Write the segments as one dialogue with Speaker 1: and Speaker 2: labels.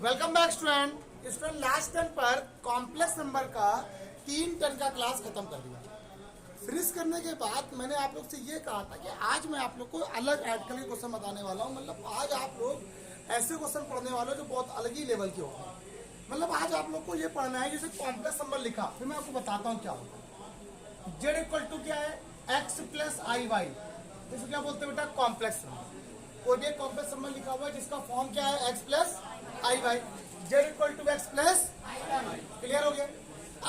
Speaker 1: Welcome back student last turn पर complex number का 3 turn का क्लास खत्म कर दिया। फिनिश करने के बाद मैंने आप लोग से ये कहा था कि आज मैं आप लोग को अलग आर्टिकल के क्वेश्चन बताने वाला हूँ। मतलब आज आप लोग ऐसे क्वेश्चन पढ़ने वाले हो जो बहुत अलग ही लेवल के होते हैं। मतलब आज आप लोग को ये पढ़ना है जैसे कॉम्प्लेक्स नंबर लिखा, फिर मैं आपको बताता हूँ क्या होता है। जेड इक्वल टू क्या है, एक्स प्लस आई वाई, इसको क्या बोलते हैं बेटा, कॉम्प्लेक्स नंबर। कोई भी एक कॉम्प्लेक्स नंबर लिखा हुआ है जिसका फॉर्म क्या है, x plus i y, z equal to x plus. Clear हो गया।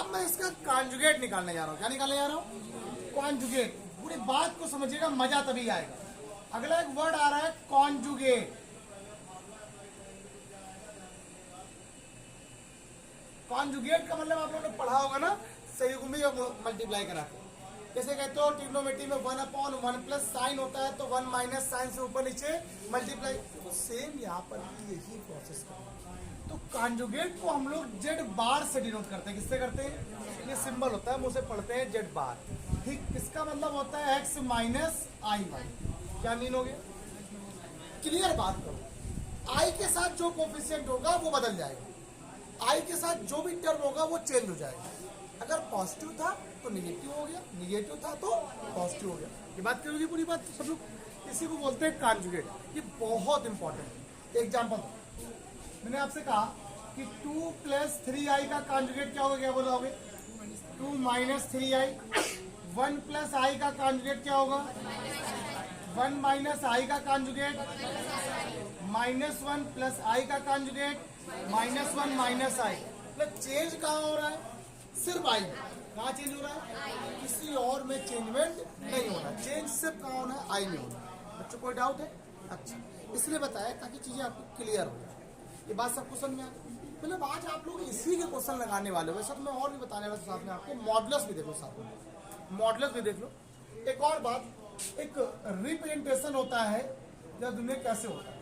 Speaker 1: अब मैं इसका कॉन्जुगेट निकालने जा रहा हूँ। क्या निकालने जा रहा हूँ, कॉन्जुगेट। पूरी बात को समझिएगा, मजा तभी आएगा। अगला एक वर्ड आ रहा है कॉन्जुगेट। कॉन्जुगेट का मतलब आप लोगों ने पढ़ा होगा ना, संयुग्मी और मल्टीप्लाई करा के। जैसे कहते हो ट्रिग्नोमेट्री में 1/1 प्लस साइन होता है तो 1 माइनस साइन से ऊपर नीचे मल्टीप्लाई, तो सेम यहाँ पर भी यही प्रोसेस करना। तो कॉन्जुगेट को हम लोग जेड बार से डिनोट करते हैं। किससे करते हैं, ये सिंबल होता है, मुझे पढ़ते हैं जेड बार। ठीक, इसका मतलब होता है एक्स माइनस आई वाई। क्या मीन हो गया, क्लियर बात करो। आई के साथ जो कोफिशिएंट होगा वो बदल जाएगा, आई के साथ जो भी टर्म होगा वो चेंज हो जाएगा। अगर पॉजिटिव था तो निगेटिव हो गया, निगेटिव था तो पॉजिटिव हो गया। ये बात करोगे पूरी बात सब लोग। इसी को बोलते हैं कॉन्जुगेट। ये बहुत इंपॉर्टेंट है। एग्जांपल मैंने आपसे कहा कि 2 प्लस 3i का कॉन्जुगेट क्या होगा, क्या बोलोगे, 2 माइनस 3i। 1 प्लस आई का कॉन्जुगेट क्या होगा, 1 माइनस आई का कॉन्जुगेट, -1 प्लस आई का कॉन्जुगेट, -1 माइनस आई। मतलब चेंज कहाँ हो रहा है, सिर्फ आई। कहाँ चेंज हो रहा है, किसी और में चेंजमेंट नहीं हो रहा। चेंज सिर्फ कहाँ होना है, आई में होना है। बच्चों कोई डाउट है? अच्छा, इसलिए बताया ताकि चीजें आपको क्लियर हो जाए। ये बात सबको समझ में आ गई। मतलब आज आप लोग इसी के क्वेश्चन लगाने वाले हो। वैसे तो मैं और भी बताने वाला साथ में आपको मॉडुलस भी देख लो, साथ में मॉडुलस भी देख लो। एक और बात, एक रिप्रेजेंटेशन होता है जब दुनिया कैसे होता है,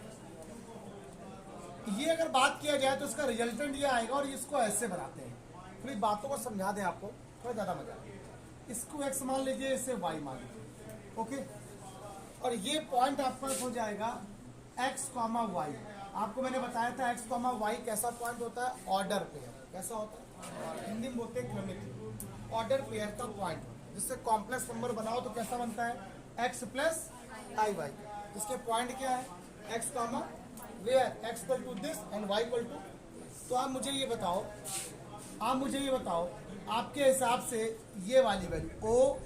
Speaker 1: ये अगर बात किया जाए तो इसका रिजल्टेंट ये आएगा और इसको ऐसे बनाते हैं। थोड़ी बातों को समझा दें आपको, थोड़ा ज्यादा मजा आएगा। इसको एक्स मान लीजिए, इसे वाई मान लीजिए, ओके। और ये पॉइंट आपका हो जाएगा एक्स कॉमा वाई। आपको मैंने बताया था एक्स कॉमा वाई कैसा पॉइंट होता है, ऑर्डर पेयर। कैसा होता है, हिंदी में बोलते हैं क्रमिक। ऑर्डर पेयर का पॉइंट जिससे कॉम्प्लेक्स नंबर बनाओ तो कैसा बनता है, एक्स प्लस आई वाई। जिसके पॉइंट क्या है, x comma where x equal to this and y equal to. तो आप मुझे ये बताओ, आपके हिसाब से ये वाली वैल्यू ओ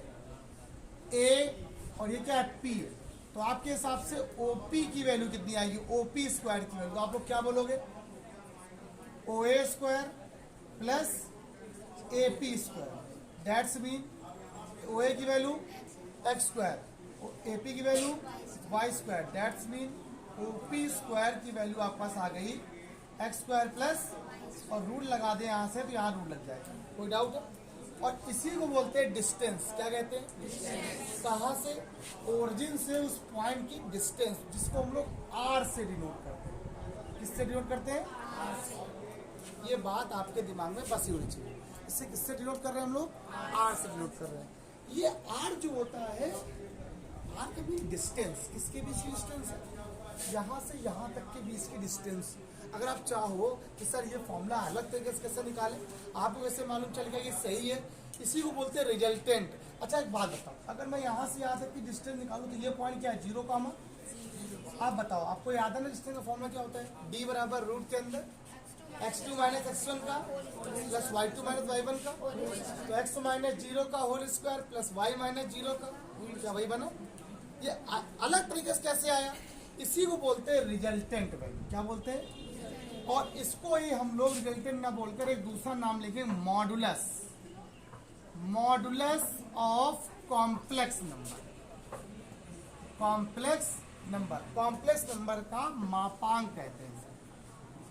Speaker 1: ए और ये क्या है, पी। तो आपके हिसाब से ओपी की वैल्यू कितनी आएगी, ओपी स्क्वायर की वैल्यू। तो आप लोग क्या बोलोगे, O A square plus A P square. That's mean O A की value x square, A P की value y square. That's mean OP square की वैल्यू आपके पास आ गई एक्स स्क्वायर प्लस, और रूट लगा दे यहाँ से तो यहाँ रूट लग जाएगा। कोई डाउट है? और इसी को बोलते हैं डिस्टेंस। क्या कहते हैं, डिस्टेंस। कहाँ से, ओरिजिन से उस पॉइंट की डिस्टेंस, जिसको हम लोग आर से डिनोट करते हैं। किससे डिनोट करते हैं, आर से। ये बात आपके दिमाग में बसी होनी चाहिए। इससे किससे डिनोट कर रहे हैं हम लोग, आर से डिनोट कर रहे हैं। ये आर जो होता है, आर के बीच डिस्टेंस, किसके बीच की डिस्टेंस है, यहाँ से यहाँ तक के बीच की डिस्टेंस। अगर आप चाहो कि सर ये फॉर्मूला अलग तरीके से कैसे निकालें, आपको वैसे मालूम चल गया ये सही है, इसी को बोलते हैं रिजल्टेंट। अच्छा एक बात बताओ, अगर मैं यहाँ से यहाँ तक की डिस्टेंस निकालूं तो ये पॉइंट क्या है, 0 कॉमा। आप बताओ, आपको याद है ना डिस्टेंस का फॉर्मूला क्या होता है, डी बराबर रूट के अंदर x2 माइनस x1 का प्लस y2 माइनस y1 का। तो x माइनस 0 का whole square plus y minus 0 का, क्या वही बना। ये अलग तरीके से कैसे आया, इसी को बोलते हैं रिजल्टेंट वैल्यू। क्या बोलते हैं, और इसको ही हम लोग रिजल्टेंट ना बोलकर एक दूसरा नाम लिखे, modulus. Modulus of complex number. Complex number का मापांक कहते हैं,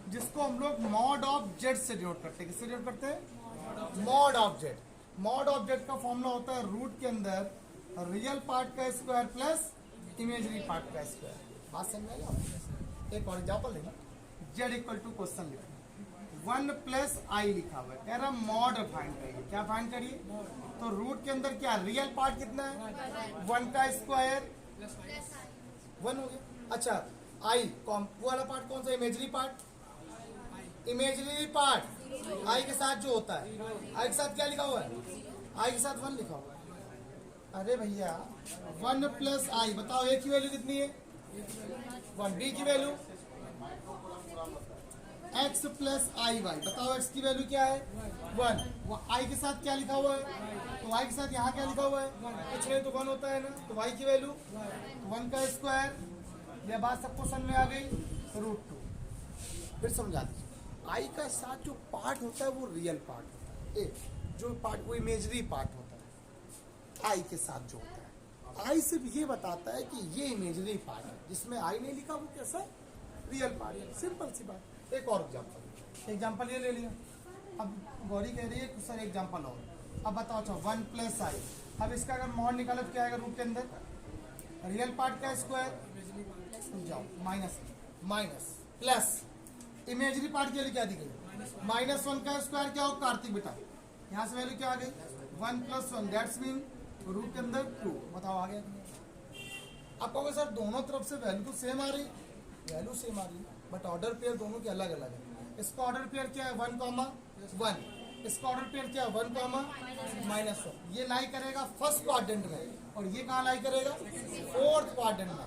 Speaker 1: जिसको हम लोग मॉड ऑफ जेड से डिनोट करते हैं। किससे डिनोट करते हैं, mod of Z. Mod of Z का फॉर्मूला होता है रूट के अंदर रियल पार्ट का स्क्वायर प्लस इमेजरी पार्ट का स्क्वायर। बात समझ में आई? एक और एग्जाम्पल लेना, जेड इक्वल टू क्वेश्चन लिखा, 1 प्लस आई लिखा हुआ है, कह रहा मॉड फाइंड करिए। क्या फाइंड करिए, तो रूट के अंदर क्या रियल पार्ट कितना है, 1 का स्क्वायर 1 हो गया। अच्छा आई वाला पार्ट कौन सा, इमेजरी पार्ट इमेजिनरी पार्ट आई के साथ जो होता है, आई के साथ क्या लिखा हुआ है, आई के साथ 1 लिखा हुआ है। अरे भैया 1 प्लस आई, बताओ ए की वैल्यू कितनी है 1, बी की value x plus i Y, बताओ x की वैल्यू क्या है 1, वो आई के साथ क्या लिखा हुआ है, तो y के साथ यहाँ क्या लिखा हुआ है, कुछ नहीं तो 1 होता है ना, तो y की वैल्यू 1 का स्क्वायर। यह बात सबको समझ में आ गई, √2। फिर समझा दीजिए, आई का साथ जो पार्ट होता है वो रियल पार्ट होता है, जो पार्ट वो इमेजरी पार्ट होता है आई के साथ जो होता है। आई सिर्फ ये बताता है कि ये इमेजरी पार्ट है, जिसमें आई नहीं लिखा वो कैसा है, रियल पार्ट है। सिंपल सी बात। एक और एग्जाम्पल ये ले लिया। अब गौरी कह रही है सर एग्जाम्पल और, अब बताओ अच्छा 1 प्लस आई, अब इसका अगर मॉड निकालो तो क्या आएगा रूट के अंदर, रियल पार्ट का स्क्वायर, जाओ minus minus plus imagery part के लिए क्या दी गई -1 का स्क्वायर, क्या हो कार्तिक बेटा, यहाँ से वैल्यू क्या आ गई 1 + 1 दैट्स मीन रूट के अंदर 2। बताओ आ गया। आप कहोगे सर दोनों तरफ से वैल्यू तो सेम आ रही, वैल्यू सेम आ रही है बट ऑर्डर पेयर दोनों के अलग अलग है। इसका ऑर्डर पेयर क्या है 1, 1, इसका ऑर्डर पेयर क्या है 1, -1। ये लाई करेगा फर्स्ट क्वाड्रेंट में और ये कहाँ लाई करेगा फोर्थ क्वाड्रेंट में।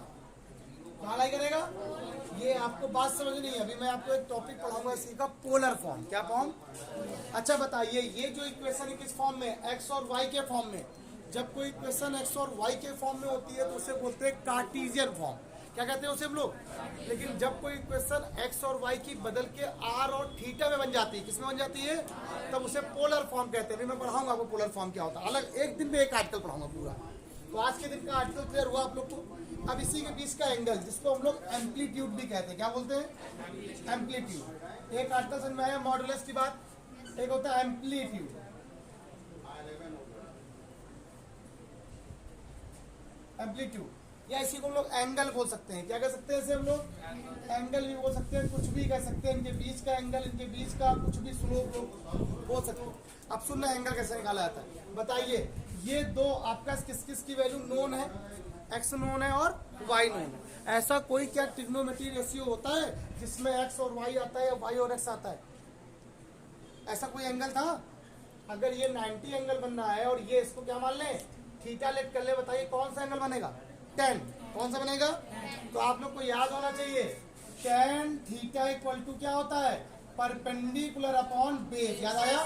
Speaker 1: कहाँ लाई करेगा, ये आपको बात समझ नहीं है। अभी मैं आपको एक टॉपिक पढ़ाऊंगा इसी का, पोलर फॉर्म। क्या फॉर्म, अच्छा बताइए, ये जो इक्वेशन किस फॉर्म में, एक्स और वाई के फॉर्म में। जब कोई इक्वेशन एक्स और वाई के फॉर्म में होती है तो उसे बोलते हैं कार्टेशियन फॉर्म, क्या कहते हैं उसे हम लोग। लेकिन जब कोई इक्वेशन एक्स और वाई की बदल के आर और थीटा में बन जाती है, किस में बन जाती है, तब उसे पोलर फॉर्म कहते हैं। अभी मैं पढ़ाऊंगा आपको पोलर फॉर्म क्या होता है, अलग एक दिन में एक आर्टिकल पढ़ाऊंगा पूरा। तो आज के दिन का आर्टिकल क्लियर हुआ आप लोग को। अब इसी के बीच का एंगल, जिसको हम लोग एम्पलीट्यूड भी कहते हैं, क्या बोलते हैं एम्पलीट्यूड। एक आर्टिकल समझ में आया मॉडुलस की बात, एक होता है एम्पलीट्यूड। एम्पलीट्यूड या इसी को हम लोग एंगल बोल सकते हैं। क्या कह सकते हैं इसे हम लोग, एंगल भी बोल सकते हैं, कुछ भी कह सकते हैं। इनके बीच का एंगल, इनके बीच का कुछ भी स्लोप बोल सकते हैं। अब सुनना एंगल कैसे निकाला जाता है, बताइए। ये दो आपका किस किस की वैल्यू नोन है, एक्स नोन है और वाई नोन है। ऐसा कोई क्या ट्रिग्नोमेट्री रेशियो होता है जिसमें एक्स और वाई आता है या वाई और एक्स आता है, ऐसा कोई एंगल था। अगर ये 90 एंगल बनना है और ये इसको क्या मान लें थीटा लेट कर ले, बताइए कौन सा एंगल बनेगा 10, कौन सा बनेगा। तो आप लोग को याद होना चाहिए tan थीटा इक्वल टू क्या होता है, परपेंडिकुलर अपॉन बेस। याद आया,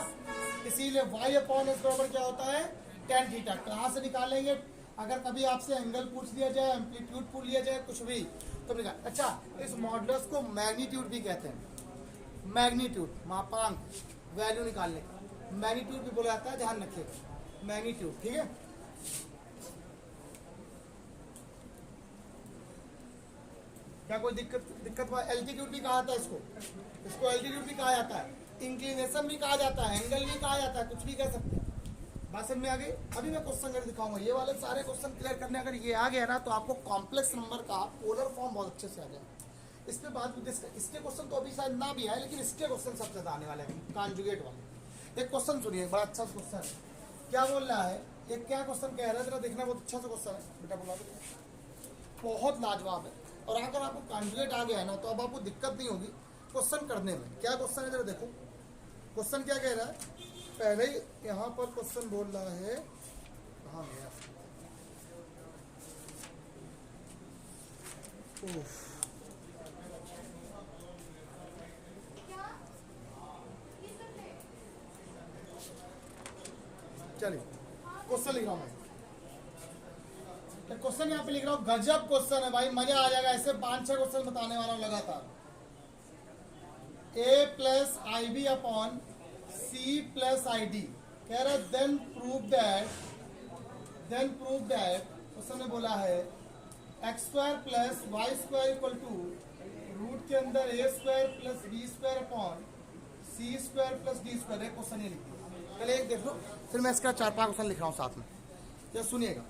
Speaker 1: इसीलिए y अपॉन एस बराबर क्या होता है tan थीटा। कहाँ से निकालेंगे, अगर कभी आपसे एंगल पूछ लिया जाए, एम्पलीट्यूड पूछ लिया जाए, कुछ भी तो निकाल। अच्छा, इस मॉडुलस को मैग्नीट्यूड भी कहते हैं, मैग्नीट्यूड मापांक, वैल्यू निकालने का मैग्नीट्यूड भी बोला जाता है, ध्यान रखिएगा मैग्नीट्यूड, ठीक है। क्या कोई दिक्कत एल्टीट्यूड भी कहा जाता है इसको एल्टीट्यूड भी कहा जाता है, इंक्लिनेशन भी कहा जाता है, एंगल भी कहा जाता है, कुछ भी कह सकते हैं। बात समझ में आ गई। अभी मैं क्वेश्चन करके दिखाऊंगा, ये वाले सारे क्वेश्चन क्लियर करने अगर ये आ गया ना तो आपको कॉम्प्लेक्स नंबर का पोलर फॉर्म बहुत अच्छे से आ जाए। इसके बाद इसके क्वेश्चन तो अभी शायद ना भी आए, लेकिन इसके क्वेश्चन सबसे ज्यादा आने वाले हैं, कॉन्जुगेट वाले। एक क्वेश्चन सुनिए, बड़ा अच्छा क्वेश्चन है। क्या बोल रहा है, ये क्या क्वेश्चन कह रहा है, जरा देखना, बहुत अच्छा सा क्वेश्चन है बेटा, बोला बहुत लाजवाब है। और अगर आपको कॉन्जुगेट आ गया है ना तो अब आपको दिक्कत नहीं होगी क्वेश्चन करने में। क्या क्वेश्चन है जरा देखो, क्वेश्चन क्या कह रहा है। पहले ही यहाँ पर क्वेश्चन बोल रहा है, कहाँ गया, चलिए क्वेश्चन लिख रहा हूँ मैं। क्वेश्चन यहाँ पे लिख रहा हूँ, गजब क्वेश्चन है भाई, मजा आ जाएगा। ऐसे 5-6 क्वेश्चन बताने वाला हूँ लगातार। a plus i b upon c plus i d कह रहा है देन प्रूव दैट क्वेश्चन ने बोला है x² plus y² equal to root के अंदर a² plus b² upon c² plus d²। Question ये लिख दिया, पहले एक देख लो, फिर मैं इसका 4-5 क्वेश्चन लिख रहा हूँ साथ में, क्या सुनिएगा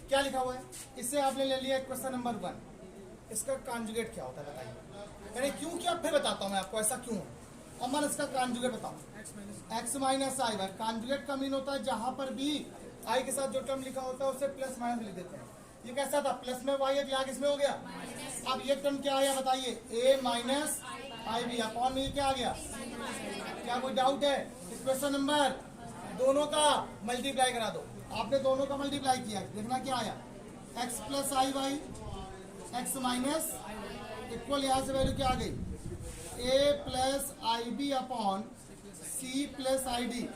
Speaker 1: क्या लिखा हुआ है। इससे आपने ले लिया क्वेश्चन नंबर 1, इसका कॉन्जुगेट क्या होता है बताइए। यानी क्यों, क्या फिर बताता हूँ मैं आपको ऐसा क्यों है। अब मैं इसका कॉन्जुगेट बताऊँ, x माइनस आई। कॉन्जुगेट का मीन होता है जहां पर भी आई के साथ जो टर्म लिखा होता है उसे प्लस माइनस लिख देते हैं। ये कैसा था, प्लस में वाई है तो यहाँ किसमें हो गया। अब ये टर्म क्या आया बताइए, ए माइनस आई बी अपॉन में ये क्या आ गया। क्या कोई डाउट है। इक्वेशन नंबर दोनों का मल्टीप्लाई करा दो। आपने दोनों का मल्टीप्लाई किया, देखना क्या आया, x plus i y x minus equal, यहाँ से वैल्यू क्या आ गई, a plus i b upon c plus i d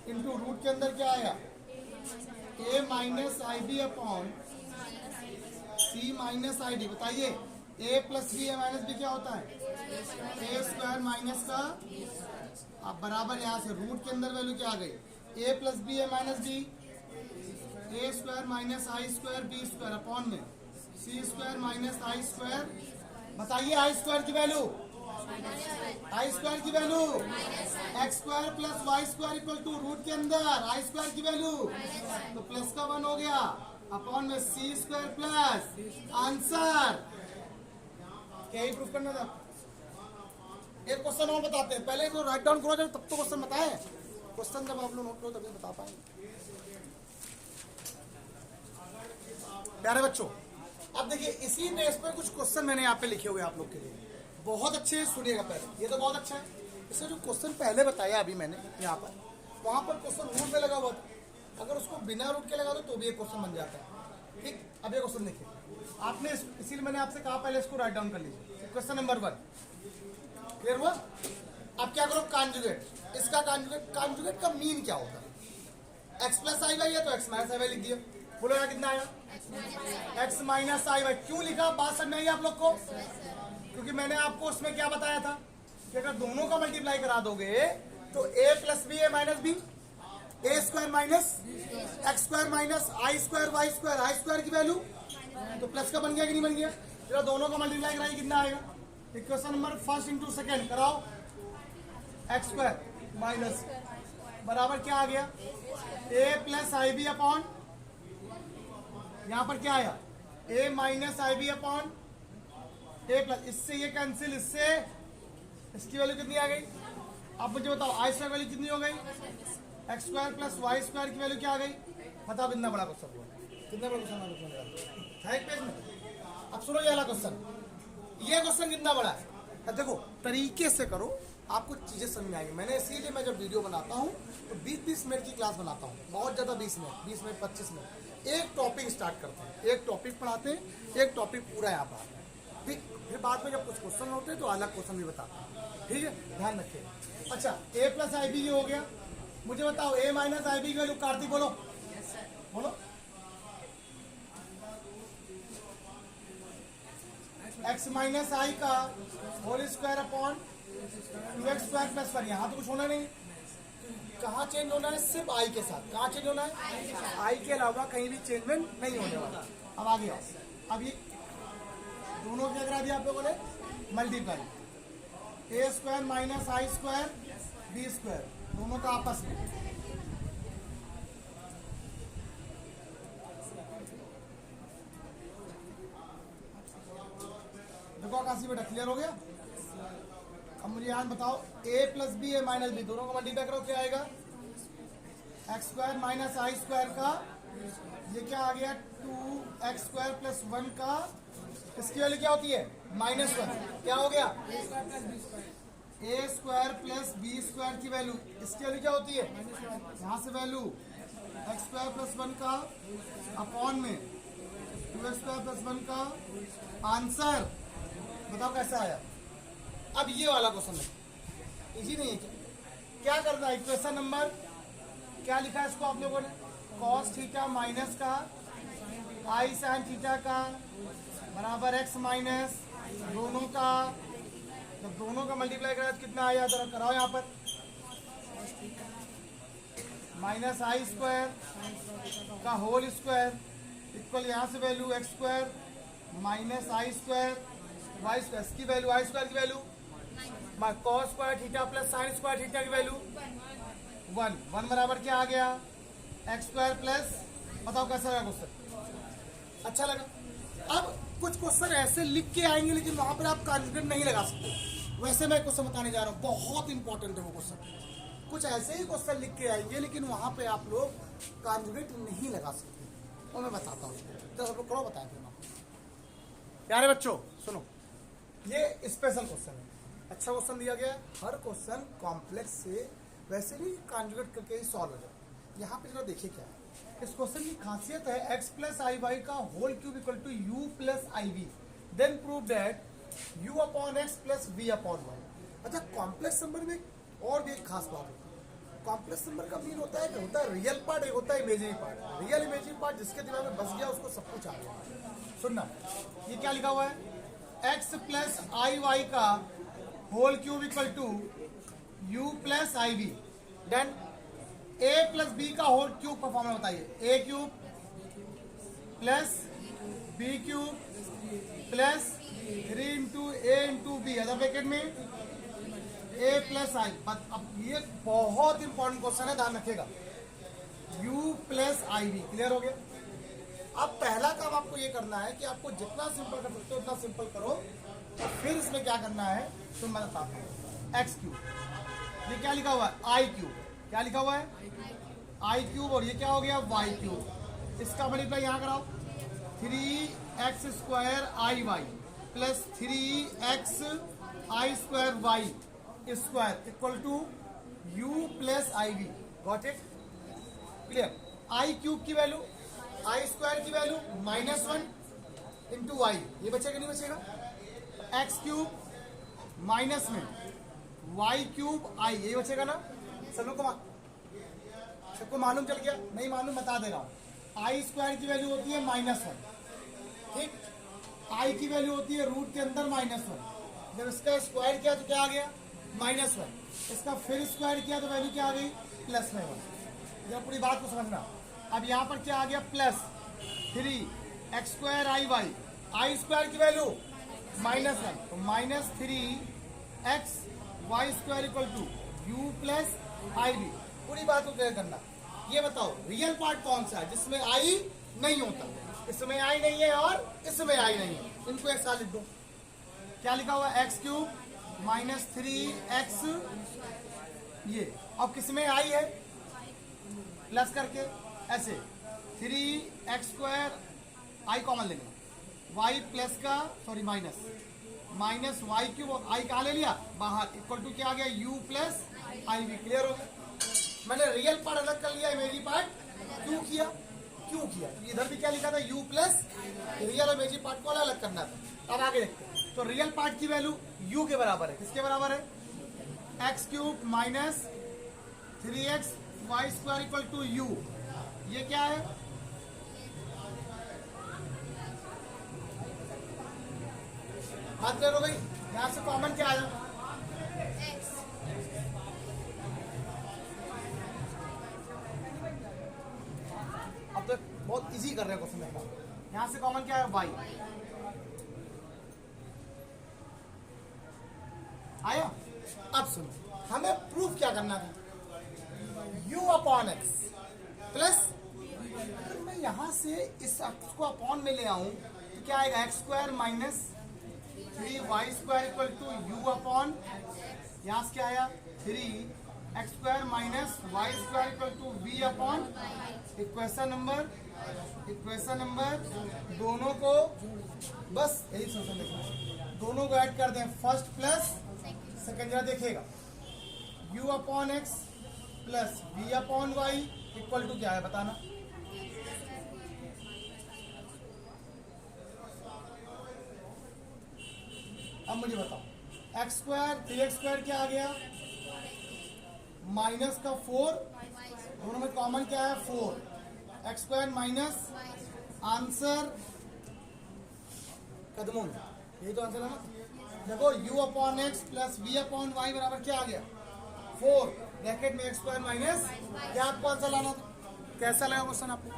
Speaker 1: into root के अंदर क्या आया, a minus i b upon c minus i d. बताइए a plus b a minus b क्या होता है, ए स्क्वायर माइनस का, अब बराबर यहाँ से रूट के अंदर वैल्यू क्या आ गई, a plus b a minus b, a square minus i square b square upon में c square minus i square. बताइए आई स्क्वायर की वैल्यू, आई स्क्वायर की value x square plus y square equal to root के अंदर i square की value तो plus का 1 हो गया अपॉन में सी स्क्वायर प्लस आंसर। क्या ही प्रूफ करना था। एक क्वेश्चन और बताते हैं, पहले तो राइट डाउन करो जब तब तो क्वेश्चन बताए, क्वेश्चन जब आप लोग नोट करो तभी बता पाएंगे। प्यारे बच्चों अब देखिए इसी बेस पे कुछ क्वेश्चन मैंने यहाँ पे लिखे हुए आप लोग के लिए, बहुत अच्छे सुनिएगा। पहले ये तो बहुत अच्छा है, इससे जो क्वेश्चन पहले बताया अभी मैंने यहाँ पर, वहां पर क्वेश्चन रूट में लगा हुआ था, अगर उसको बिना रूट के लगा दो तो भी एक क्वेश्चन बन जाता है। ठीक, अब ये क्वेश्चन देखिए आपने, इसीलिए मैंने आपसे कहा पहले इसको राइट डाउन कर लीजिए। क्वेश्चन नंबर 1 क्लियर हुआ। अब क्या करो, कॉन्जुगेट, इसका कॉन्जुगेट का मीन क्या होता है, एक्स प्लस आई वाई है तो एक्स माइनस आई वाई लिख दिया। बोलो यार कितना आया, एक्स माइनस आई वाई। क्यों लिखा, बात समझ में आई आप लोग को, क्योंकि मैंने आपको उसमें क्या बताया था कि अगर दोनों का मल्टीप्लाई करा दोगे तो a plus b a minus b, a square minus x square minus i square y square, i square की वैल्यू तो प्लस का बन गया कि नहीं बन गया। जरा दोनों का मल्टीप्लाई कराइए कितना आएगा। Equation number first into second कराओ, एक्स स्क्वायर माइनस बराबर क्या आ गया, ए प्लस आई बी अपॉन, यहां पर क्या आया, a minus i b upon A plus, इससे ये कैंसिल, इससे इसकी वैल्यू कितनी आ गई। अब मुझे बताओ आई स्क्वायर वैल्यू कितनी हो गई, x square plus y square की वैल्यू क्या आ गई। बताओ कितना बड़ा क्वेश्चन हुआ, कितना बड़ा क्वेश्चन है एक पेज में। अब सुनो ये वाला क्वेश्चन, ये क्वेश्चन कितना बड़ा है। अब देखो तरीके से करो, आपको चीजें समझ में आएंगी। मैंने इसीलिए मैं जब वीडियो बनाता हूँ तो 20-20 मिनट की क्लास बनाता हूँ, बहुत ज्यादा 20 मिनट 25 मिनट एक टॉपिक स्टार्ट करते हैं, एक टॉपिक पढ़ाते हैं, एक टॉपिक पूरा यहाँ पर आता है। ठीक, फिर बाद में जब कुछ क्वेश्चन होते हैं तो अलग क्वेश्चन भी बताता हूँ, ठीक है, ध्यान रखिए। अच्छा ए प्लस आई बी ये हो गया, मुझे बताओ ए माइनस आई बी की वैल्यू, कार्तिक बोलो बोलो, एक्स माइनस आई का whole square upon 2x square plus 1। यहाँ तो कुछ होना नहीं, कहाँ चेंज होना है, सिर्फ आई के साथ। कहाँ चेंज होना है, आई के अलावा कहीं भी चेंजमेंट नहीं होने वाला। अब आगे आओ, अब ये दोनों क्या करा दिया आप लोगों ने, multiply, A square minus i square b square, दोनों का आपस में। देखो आकाशी बेटा क्लियर हो गया। अब मुझे यहाँ बताओ a plus b a minus b, दोनों का मल्टीप्लाई करो क्या आएगा, x square minus i square का, ये क्या आ गया 2x स्क्वायर प्लस 1 का, इसकी वैल्यू क्या होती है -1, क्या हो गया ए स्क्वायर प्लस बी स्क्वायर की वैल्यू, इसकी वैल्यू क्या होती है, यहाँ से वैल्यू एक्स स्क्वायर प्लस 1 का अपॉन में 2x स्क्वायर प्लस 1 का आंसर। बताओ कैसा आया। अब ये वाला क्वेश्चन है, इजी नहीं है क्या करना है, इक्वेशन नंबर क्या लिखा है इसको आप लोगों ने, कॉस थीटा माइनस का आई साइन थीटा का बराबर एक्स माइनस दोनों का, जब दोनों का मल्टीप्लाई करा तो कितना आया, जरा कराओ यहाँ पर, माइनस आई स्क्वायर का होल स्क्वायर इक्वल, यहाँ से value x square minus i square y square, इसकी वैल्यू आई स्क्वायर की value cos square theta plus sine square theta की वैल्यू 1 बराबर क्या आ गया, एक्स स्क्वायर प्लस, बताओ कैसा लगा क्वेश्चन, अच्छा लगा। अब कुछ क्वेश्चन ऐसे लिख के आएंगे लेकिन वहां पर आप कॉन्फिडेंट नहीं लगा सकते, वैसे मैं क्वेश्चन बताने जा रहा हूँ, बहुत इंपॉर्टेंट है वो क्वेश्चन। कुछ ऐसे ही क्वेश्चन लिख के आएंगे लेकिन वहां पे आप लोग कॉन्जुगेट नहीं लगा सकते, वो मैं बताता हूँ। तो सब लोग करो, बताएं फिर मैं आपको। प्यारे बच्चों सुनो, ये स्पेशल क्वेश्चन है, अच्छा क्वेश्चन दिया गया है। हर क्वेश्चन कॉम्प्लेक्स से वैसे भी कॉन्जुगेट करके ही सॉल्व हो जाए। यहाँ पे जरा देखिए क्या है इस क्वेश्चन की खासियत है, x प्लस आई वाई का whole cube equal to u plus i v, then prove that u upon x plus v upon y. अच्छा, कॉम्प्लेक्स नंबर में और भी एक खास बात होती है। कॉम्प्लेक्स नंबर का मीन होता है रियल पार्ट, एक होता है imaginary part. Real imaginary part जिसके दिमाग में बस गया उसको सब कुछ आ गया। सुनना, ये क्या लिखा हुआ है, x प्लस आई वाई का whole cube equal to u plus i v, then a plus b का होल क्यूब का फॉर्मूला बताइए, a cube plus b cube plus 3 into a into b, other bracket में a plus i. अब ये बहुत important question है, ध्यान रखिएगा, u plus i v. Clear हो गया। अब पहला काम आपको ये करना है कि आपको जितना सिंपल कर सकते हो उतना सिंपल करो, और फिर इसमें क्या करना है तो मैं बताता हूँ। एक्स क्यूब, ये क्या लिखा हुआ है, आई क्यूब, क्या लिखा हुआ है आई क्यूब, और ये क्या हो गया वाई क्यूब। इसका मल्टीप्लाई यहाँ कराओ, 3x square i y plus 3x i square y square equal to u plus i v. Got it, clear. I cube की वैल्यू, आई स्क्वायर की वैल्यू -1 इंटू वाई, ये बचेगा नहीं बचेगा, एक्स क्यूब माइनस में y cube i, ये बचेगा ना। सबको मालूम चल गया, नहीं मालूम बता दे रहा हूं। आई स्क्वायर की वैल्यू होती है -1, ठीक, आई की वैल्यू होती है रूट के अंदर -1। जब इसका स्क्वायर किया तो क्या आ गया -1, इसका फिर स्क्वायर किया तो वैल्यू क्या आ गई +1। जब पूरी बात को समझना, अब यहाँ पर क्या आ गया plus 3x square i y, i square की वैल्यू -1 तो -3x y square equal to u plus i v. पूरी बात को क्लियर करना। ये बताओ रियल पार्ट कौन सा है जिसमें आई नहीं होता, इसमें आई नहीं है और इसमें आई नहीं है, इनको एक साथ लिख दो। क्या लिखा हुआ है, एक्स क्यूब -3x, ये अब किसमें आई है प्लस करके ऐसे 3x स्क्वायर आई कॉमन ले लेना, वाई प्लस का सॉरी माइनस वाई क्यूब, और आई कहाँ ले लिया बाहर, इक्वल टू क्या आ गया u plus i v. Clear हो गया। मैंने रियल पार्ट अलग कर लिया, इमेजिनरी पार्ट क्यों किया, इधर भी क्या लिखा था u प्लस, रियल और इमेजिनरी पार्ट को अलग करना था। अब आगे देखते हैं, तो रियल पार्ट की वैल्यू u के बराबर है, किसके बराबर है, x cube minus 3x y square equal to u। ये क्या है, बात करो भाई, यहां से कॉमन क्या आया, अब तो बहुत इजी कर रहे हैं क्वेश्चन। यहां से कॉमन क्या है y आया। अब सुनो, हमें प्रूफ क्या करना है, u अपॉन एक्स प्लस, अगर मैं यहां से इस एक्स को अपॉन में ले आऊं तो क्या आएगा, x square minus 3y square equal to u upon, यहां से क्या आया 3x square minus y square equal to v upon. Equation number दोनों को बस यही सोचना, देखना दोनों को ऐड कर दें, फर्स्ट प्लस सेकंड। जरा देखिएगा, u upon x plus v upon y equal to क्या है बताना, अब मुझे बताओ, एक्स स्क्वायर 3x स्क्वायर क्या आ गया, माइनस का 4, दोनों में कॉमन क्या है 4, एक्स स्क्वायर माइनस, आंसर कदमों में, यही तो आंसर है ना। देखो u upon x plus v upon y बराबर क्या आ गया 4, ब्रैकेट में एक्स स्क्वायर माइनस, क्या आपको आंसर लाना था। कैसा लगा क्वेश्चन आपको,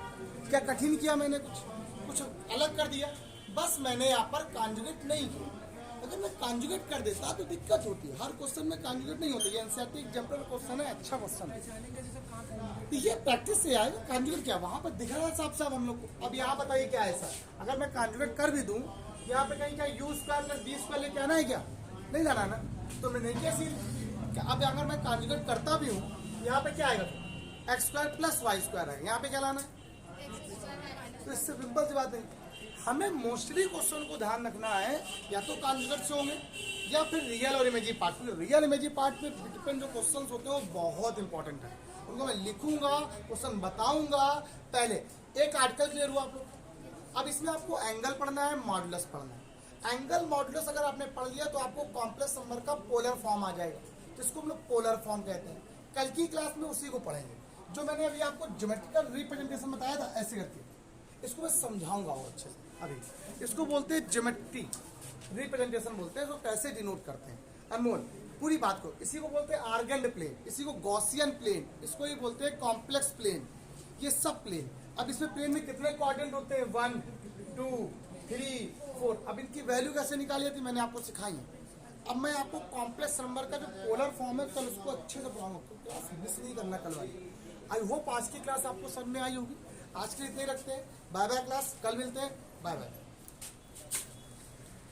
Speaker 1: क्या कठिन किया मैंने, कुछ अलग कर दिया, बस मैंने यहाँ पर कॉन्जुगेट नहीं किया। अगर मैं कॉन्जुगेट कर देता तो दिक्कत होती है, हर क्वेश्चन में कॉन्जुगेट नहीं होता। ये एनसीईआरटी एग्जाम्पल क्वेश्चन है, अच्छा क्वेश्चन है, ये प्रैक्टिस से आएगा। कॉन्जुगेट क्या वहां पर दिख रहा है साफ साफ हम लोग को। अब यहाँ बताइए क्या है ऐसा, अगर मैं कॉन्जुगेट कर भी दूं, यहाँ पे कहीं क्या u square plus b square लेके आना है क्या, नहीं लाना ना, तो मैं नहीं किया सीन। अब अगर मैं कॉन्जुगेट करता भी हूँ, यहाँ पे क्या आएगा, x square plus y square है, यहाँ पे क्या लाना है तो इससे सिंपल सी बात है, हमें मोस्टली क्वेश्चन को ध्यान रखना है, या तो कॉन्जुगेट से होंगे या फिर रियल और imaginary part. Real imaginary part पे डिपेंड जो क्वेश्चन होते हैं वो बहुत इंपॉर्टेंट है, उनको मैं लिखूंगा, क्वेश्चन बताऊंगा। पहले एक आर्टिकल क्लियर हुआ आप लोग। अब इसमें आपको एंगल पढ़ना है, मॉडुलस पढ़ना है। एंगल मॉडुलस अगर आपने पढ़ लिया तो आपको कॉम्प्लेक्स नंबर का पोलर फॉर्म आ जाएगा, जिसको हम लोग पोलर फॉर्म कहते हैं। कल की क्लास में उसी को पढ़ेंगे, जो मैंने अभी आपको ज्योमेट्रिकल रिप्रेजेंटेशन बताया था ऐसे करके, इसको मैं समझाऊंगा और अच्छे से। अभी इसको बोलते हैं ज्योमेट्री रिप्रेजेंटेशन बोलते हैं, तो कैसे डिनोट करते हैं। अनमोल पूरी बात को, इसी को बोलते हैं आर्गेंड प्लेन, इसी को गॉसियन प्लेन, इसको ही बोलते हैं कॉम्प्लेक्स प्लेन, ये सब प्लेन। अब इसमें प्लेन में कितने क्वाड्रेंट होते हैं, 1 2 3 4। अब इनकी वैल्यू कैसे निकाली थी मैंने आपको सिखाई है। अब मैं आपको कॉम्प्लेक्स नंबर का जो पोलर फॉर्म है कल उसको अच्छे से पढ़ाऊंगा, क्लास मिस नहीं करना कल वाली। आई होप आज की क्लास आपको समझ में आई होगी। आज के लिए इतने ही रखते हैं, बाय बाय क्लास, कल मिलते हैं, बाय बाय।